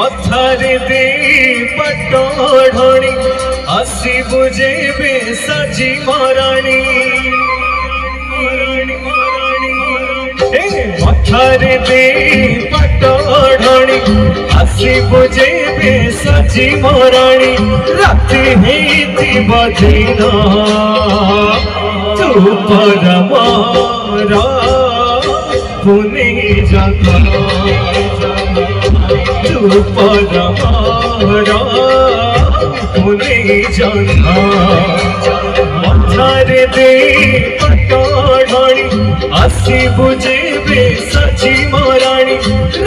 मथारे दे पटोढ़णी आसी बुझे बे सजी महारानी मथारे दे पटोढ़णी आसी बुझे बे सजी महारानी राति हेती बदीना तू परमारा पुने जाता तू परमारा पुने जाता मथारे दे पटोढ़णी आसी बुझे बे सजी महारानी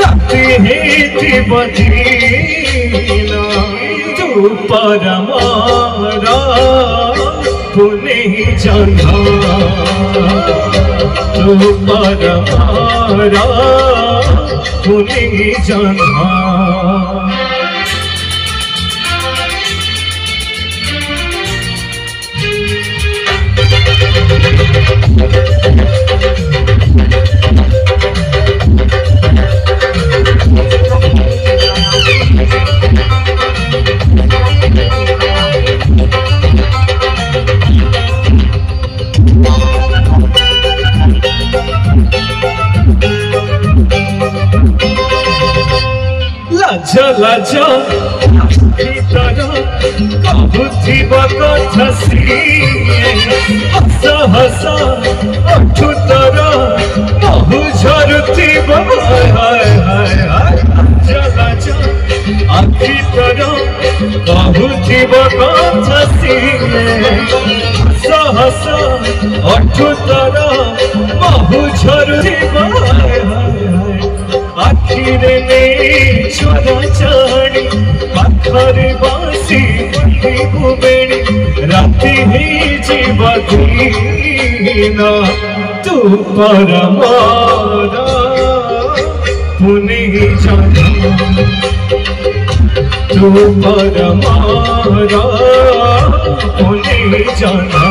राति हेती बदीना तू परमारा पुने जाता तू परमारा पुने जाता लाजा लाजा भीतर कहुथिब कथा हस हस अठुतर बहु झरुथिब लाजा लाजा भीतर कहुथिब कथा हस हस अठुतर बहु झरुथिब आखिरे में छोरा चाणी पाखरे बासी बंदी गुबेणी राति ही जीवदीना तू परमारा पुने जाना तू परमारा पुने जाना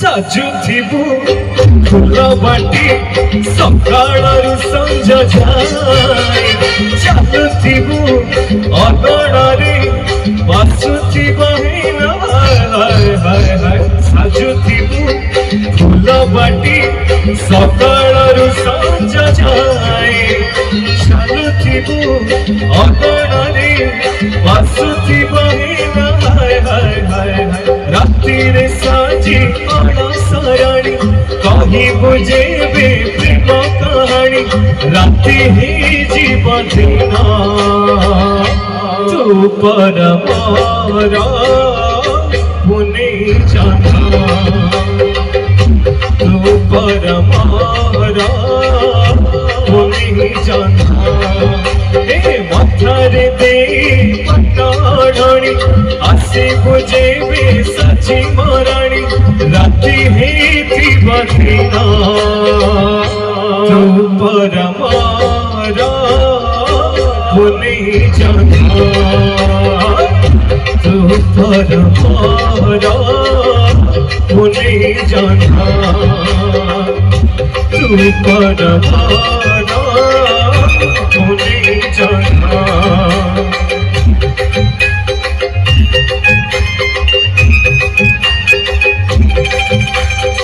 साजुथिबु फूल बाटी सकाळरू संज जाए चालुथिबु अगणारे बसुथिबु साजुथिबु फूल बाटी सकाळरू संज जाए चालुथिबु अगणारे बसुथिबु राति रे साजी अणसराणी कही बुझे बे प्रेम कहानी राति ही जीवदीना तू परमारा पुने जाना तू परमारा पुने जाना मथारे दे पटोढ़णी आसी बुझे बे सजी महारानी राति हेती बदीना तू परमारा पुने जाना तू परमारा पुने जाना तू परमारा